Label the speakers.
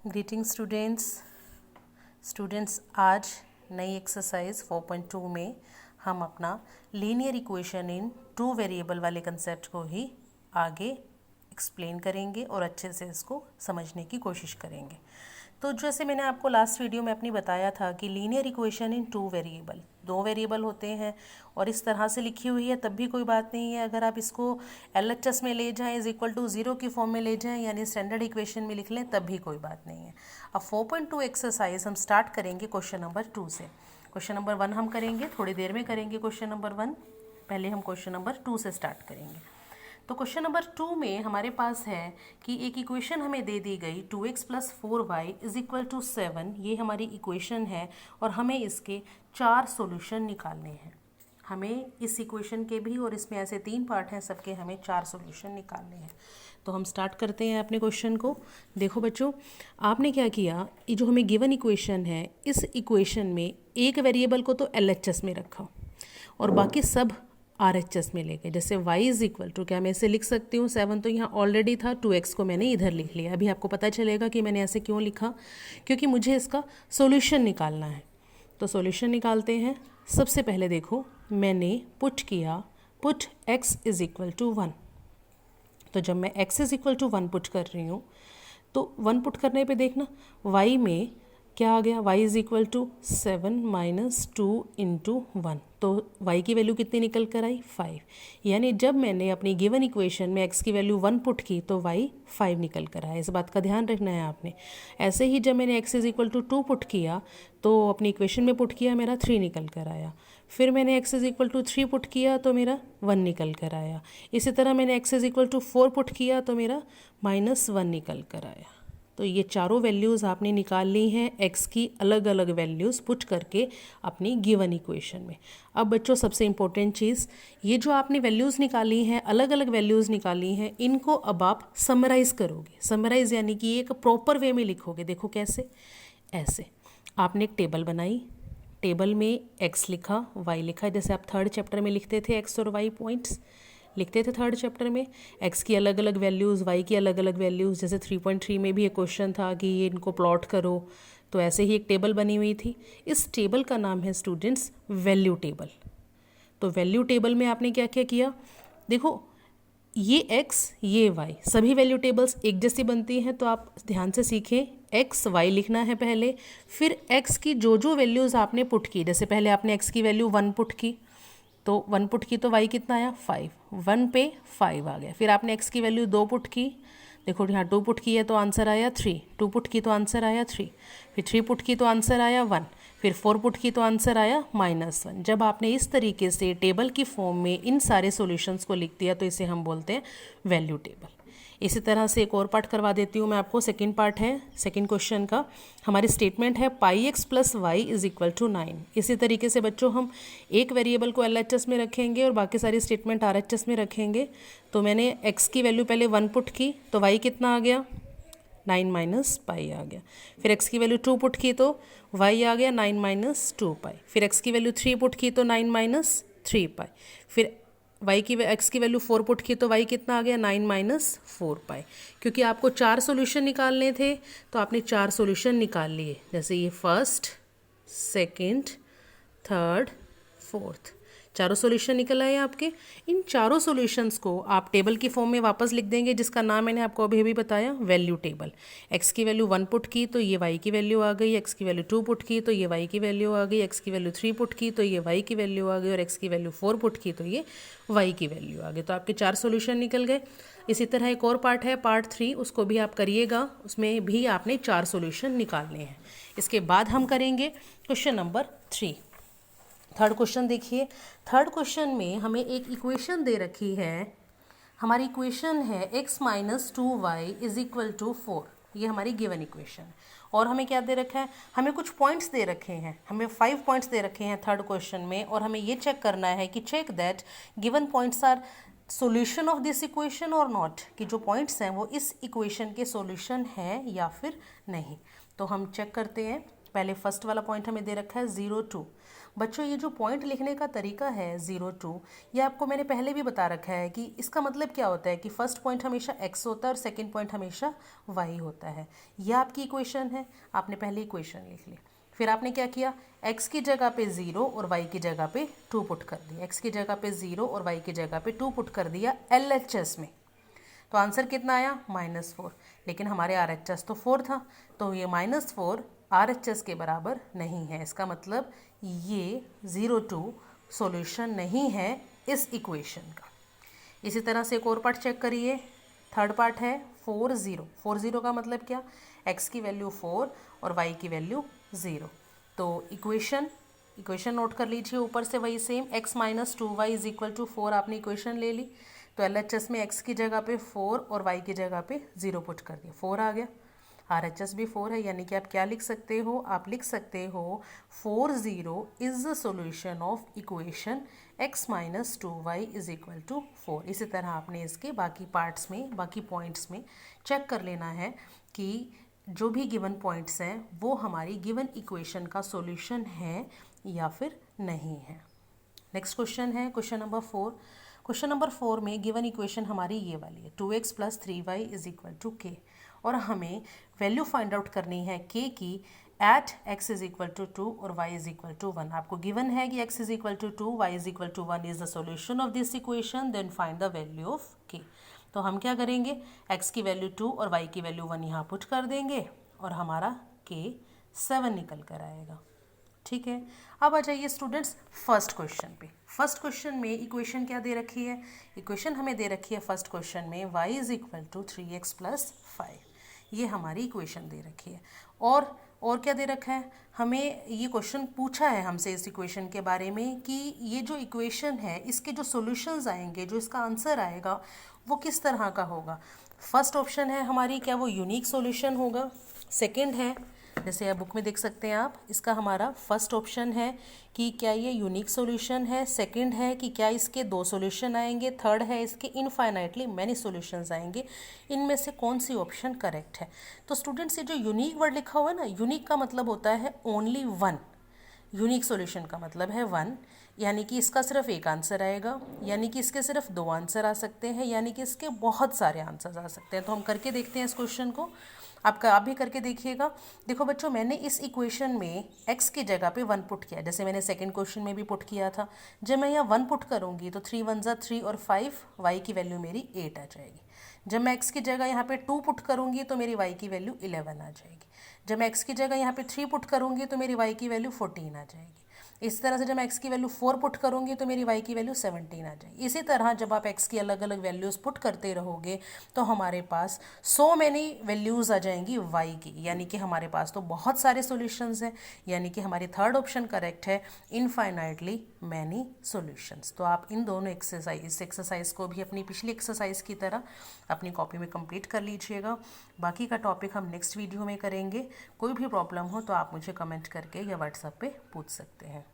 Speaker 1: Greeting students आज नई exercise 4.2 में हम अपना linear equation in two variable वाले कंसेप्ट को ही आगे एक्सप्लेन करेंगे और अच्छे से इसको समझने की कोशिश करेंगे। तो जैसे मैंने आपको लास्ट वीडियो में अपनी बताया था कि linear equation in two variable, दो वेरिएबल होते हैं और इस तरह से लिखी हुई है तब भी कोई बात नहीं है। अगर आप इसको LHS में ले जाएं =0 की फॉर्म में ले जाएं यानी स्टैंडर्ड इक्वेशन में लिख लें तब भी कोई बात नहीं है। अब 4.2 एक्सरसाइज हम स्टार्ट करेंगे क्वेश्चन नंबर 2 से। क्वेश्चन नंबर 1 हम करेंगे, थोड़ी देर में करेंगे क्वेश्चन नंबर 1, पहले हम क्वेश्चन नंबर 2 से स्टार्ट करेंगे। तो क्वेश्चन नंबर 2 में हमारे पास है कि एक इक्वेशन हमें दे दी गई 2x + 4y = 7। ये हमारी इक्वेशन है और हमें इसके 4 सॉल्यूशन निकालने हैं। हमें इस इक्वेशन के भी और इसमें ऐसे 3 पार्ट हैं, सबके हमें 4 सॉल्यूशन निकालने हैं। तो हम स्टार्ट करते हैं अपने क्वेश्चन को। देखो बच्चों, आपने क्या किया, ये जो हमें गिवन इक्वेशन है, इस इक्वेशन में एक वेरिएबल को तो LHS में रखा और बाकी सब RHS में ले गए। जैसे y क्या मैं इसे लिख सकती हूँ 7, तो यहाँ ऑलरेडी था, 2x को मैंने इधर लिख लिया। अभी आपको पता चलेगा कि मैंने ऐसे क्यों लिखा, क्योंकि मुझे इसका सॉल्यूशन निकालना है। तो सॉल्यूशन निकालते हैं। सबसे पहले देखो, मैंने पुट किया, पुट x = 1। तो जब मैं x = 1 पुट कर रही हूँ तो 1 पुट करने पे देखना y में क्या आ गया, y = 7 - 2 × 1। तो y की वैल्यू कितनी निकल कर आई, 5। यानी जब मैंने अपनी गिवन इक्वेशन में x की वैल्यू 1 पुट की तो y 5 निकल कर आया। इस बात का ध्यान रखना है आपने। ऐसे ही जब मैंने x = 2 पुट किया तो अपनी इक्वेशन में पुट किया, मेरा 3 निकल कर आया। फिर मैंने x = 3 पुट किया तो मेरा 1 निकल कर आया। इसी तरह मैंने x = 4 पुट किया तो मेरा -1 निकल कर आया। तो ये चारों वैल्यूज़ आपने निकाल ली हैं x की अलग अलग वैल्यूज़ पुट करके अपनी गिवन इक्वेशन में। अब बच्चों, सबसे इम्पोर्टेंट चीज़, ये जो आपने वैल्यूज़ निकाली हैं, अलग अलग वैल्यूज़ निकाली हैं, इनको अब आप समराइज़ करोगे। समराइज़ यानी कि एक प्रॉपर वे में लिखोगे। देखो कैसे, ऐसे आपने एक टेबल बनाई, टेबल में x लिखा, y लिखा, जैसे आप 3rd चैप्टर में लिखते थे x और y पॉइंट्स लिखते थे 3rd चैप्टर में। x की अलग अलग वैल्यूज़, y की अलग अलग वैल्यूज़, जैसे 3.3 में भी एक क्वेश्चन था कि ये इनको प्लॉट करो, तो ऐसे ही एक टेबल बनी हुई थी। इस टेबल का नाम है स्टूडेंट्स वैल्यू टेबल। तो वैल्यू टेबल में आपने क्या क्या किया, देखो ये x ये y, सभी वैल्यू टेबल्स एक जैसी बनती हैं, तो आप ध्यान से सीखें। x y लिखना है पहले, फिर x की जो जो वैल्यूज़ आपने पुट की, जैसे पहले आपने x की वैल्यू 1 पुट की तो 1 पुट की तो y कितना आया, 5। 1 पे 5 आ गया। फिर आपने x की वैल्यू 2 पुट की, देखो यहाँ 2 पुट की है तो आंसर आया 3। 2 पुट की तो आंसर आया 3। फिर 3 पुट की तो आंसर आया 1। फिर 4 पुट की तो आंसर आया -1। जब आपने इस तरीके से टेबल की फॉर्म में इन सारे सॉल्यूशंस को लिख दिया तो इसे हम बोलते हैं वैल्यू टेबल। इसी तरह से एक और पार्ट करवा देती हूँ मैं आपको। सेकंड पार्ट है सेकंड क्वेश्चन का। हमारी स्टेटमेंट है πx + y = 9। इसी तरीके से बच्चों हम एक वेरिएबल को LHS में रखेंगे और बाकी सारी स्टेटमेंट RHS में रखेंगे। तो मैंने x की वैल्यू पहले 1 पुट की तो y कितना आ गया, 9 - π आ गया। फिर x की वैल्यू 2 पुट की तो y आ गया 9 - 2π। फिर x की वैल्यू 3 पुट की तो 9 - 3π। फिर x की वैल्यू 4 पुट की तो y कितना आ गया, 9 - 4π। क्योंकि आपको 4 सॉल्यूशन निकालने थे तो आपने 4 सॉल्यूशन निकाल लिए। जैसे ये 1st, 2nd, 3rd, 4th, चारों सॉल्यूशन निकल आए आपके। इन चारों सॉल्यूशंस को आप टेबल की फॉर्म में वापस लिख देंगे, जिसका नाम मैंने आपको अभी अभी बताया, वैल्यू टेबल। x की वैल्यू 1 पुट की तो ये y की वैल्यू आ गई, x की वैल्यू 2 पुट की तो ये y की वैल्यू आ गई, x की वैल्यू 3 पुट की तो ये y की वैल्यू आ गई और x की वैल्यू 4 पुट की तो ये y की वैल्यू आ गई। तो आपके 4 सॉल्यूशन निकल गए। इसी तरह एक और पार्ट है पार्ट 3, उसको भी आप करिएगा, उसमें भी आपने 4 सॉल्यूशन निकालने हैं। इसके बाद हम करेंगे क्वेश्चन नंबर 3। 3rd क्वेश्चन देखिए। 3rd क्वेश्चन में हमें एक इक्वेशन दे रखी है। हमारी इक्वेशन है x - 2y = 4। ये हमारी गिवन इक्वेशन है। और हमें क्या दे रखा है, हमें कुछ पॉइंट्स दे रखे हैं। हमें 5 पॉइंट्स दे रखे हैं 3rd क्वेश्चन में, और हमें ये चेक करना है कि check that given points are solution of this equation और नॉट, कि जो पॉइंट्स हैं वो इस इक्वेशन के सॉल्यूशन हैं या फिर नहीं। तो हम चेक करते हैं। पहले फर्स्ट वाला पॉइंट हमें दे रखा है 0, 2। बच्चों ये जो पॉइंट लिखने का तरीका है 0 2, ये आपको मैंने पहले भी बता रखा है कि इसका मतलब क्या होता है कि फर्स्ट पॉइंट हमेशा x होता है और सेकंड पॉइंट हमेशा y होता है। ये आपकी इक्वेशन है, आपने पहले इक्वेशन लिख ली। फिर आपने क्या किया, x की जगह पे 0 और y की जगह पे 2 पुट कर दिया। x की जगह पे 0 और y की जगह पे 2 पुट कर दिया LHS में। तो आंसर कितना आया, -4। लेकिन हमारे RHS तो 4 था, तो ये -4 RHS के बराबर नहीं है। इसका मतलब ये 0 2 सॉल्यूशन नहीं है इस इक्वेशन का। इसी तरह से एक और पार्ट चेक करिए, थर्ड पार्ट है 4 0। 4 0 का मतलब क्या, x की वैल्यू 4 और y की वैल्यू 0। तो इक्वेशन नोट कर लीजिए, ऊपर से वही सेम x - 2y = 4 आपने इक्वेशन ले ली। तो LHS में x की जगह पे 4 और y की जगह पे 0 पुट कर दिया, 4 आ गया। RHS भी 4 है, यानी कि आप क्या लिख सकते हो, आप लिख सकते हो 4 0 is the solution of equation x - 2y = 4। इसी तरह आपने इसके बाकी पार्ट्स में, बाकी पॉइंट्स में चेक कर लेना है कि जो भी गिवन पॉइंट्स हैं वो हमारी गिवन इक्वेशन का सॉल्यूशन है या फिर नहीं है। नेक्स्ट क्वेश्चन है क्वेश्चन नंबर 4। क्वेश्चन नंबर 4 में गिवन इक्वेशन हमारी ये वाली है, 2x + 3y = k, और हमें वैल्यू फाइंड आउट करनी है k की एट x = 2 और y = 1। आपको गिवन है कि x = 2, y = 1 is the solution of this equation, then find the value of k। तो हम क्या करेंगे, x की वैल्यू 2 और y की वैल्यू 1 यहाँ पुट कर देंगे और हमारा k 7 निकल कर आएगा। ठीक है, अब आ जाइए स्टूडेंट्स फर्स्ट क्वेश्चन पे। फर्स्ट क्वेश्चन में इक्वेशन क्या दे रखी है, इक्वेशन हमें दे रखी है फर्स्ट क्वेश्चन में y = 3x + 5। ये हमारी इक्वेशन दे रखी है। और क्या दे रखा है, हमें ये क्वेश्चन पूछा है हमसे इस इक्वेशन के बारे में कि ये जो इक्वेशन है इसके जो सॉल्यूशंस आएंगे, जो इसका आंसर आएगा वो किस तरह का होगा। फर्स्ट ऑप्शन है हमारी, क्या वो यूनिक सॉल्यूशन होगा। सेकंड है, जैसे आप बुक में देख सकते हैं आप, इसका हमारा फर्स्ट ऑप्शन है कि क्या ये यूनिक सॉल्यूशन है। सेकंड है कि क्या इसके 2 सॉल्यूशन आएंगे। थर्ड है इसके इनफाइनाइटली मैनी सॉल्यूशंस आएंगे। इनमें से कौन सी ऑप्शन करेक्ट है। तो स्टूडेंट्स ये जो यूनिक वर्ड लिखा हुआ है ना, यूनिक का मतलब होता है ओनली वन। यूनिक सॉल्यूशन का मतलब है 1, यानी कि इसका सिर्फ एक आंसर आएगा, यानी कि इसके सिर्फ 2 आंसर आ सकते हैं, यानी कि इसके बहुत सारे आंसर्स आ सकते हैं। तो हम करके देखते हैं इस क्वेश्चन को। आप भी करके देखिएगा। देखो बच्चों, मैंने इस इक्वेशन में x की जगह पे 1 पुट किया, जैसे मैंने सेकंड क्वेश्चन में भी पुट किया था। जब मैं यहाँ 1 पुट करूँगी तो 3 1 = 3 और 5, y की वैल्यू मेरी 8 आ जाएगी। जब मैं x की जगह यहाँ पे 2 पुट करूँगी तो मेरी y की वैल्यू 11 आ जाएगी। जब मैं x की जगह यहाँ पे 3 पुट करूँगी तो मेरी y की वैल्यू 14 आ जाएगी। इस तरह से जब मैं x की वैल्यू 4 पुट करूँगी तो मेरी y की वैल्यू 17 आ जाएगी। इसी तरह जब आप x की अलग अलग वैल्यूज़ पुट करते रहोगे तो हमारे पास सो मैनी वैल्यूज़ आ जाएंगी y की, यानी कि हमारे पास तो बहुत सारे सॉल्यूशंस हैं, यानी कि हमारी थर्ड ऑप्शन करेक्ट है, इनफाइनाइटली मैनी सॉल्यूशंस। तो आप इन दोनों एक्सरसाइज को भी अपनी पिछली एक्सरसाइज की तरह अपनी कॉपी में कंप्लीट कर लीजिएगा। बाकी का टॉपिक हम नेक्स्ट वीडियो में करेंगे। कोई भी प्रॉब्लम हो तो आप मुझे कमेंट करके या व्हाट्सएप पे पूछ सकते हैं।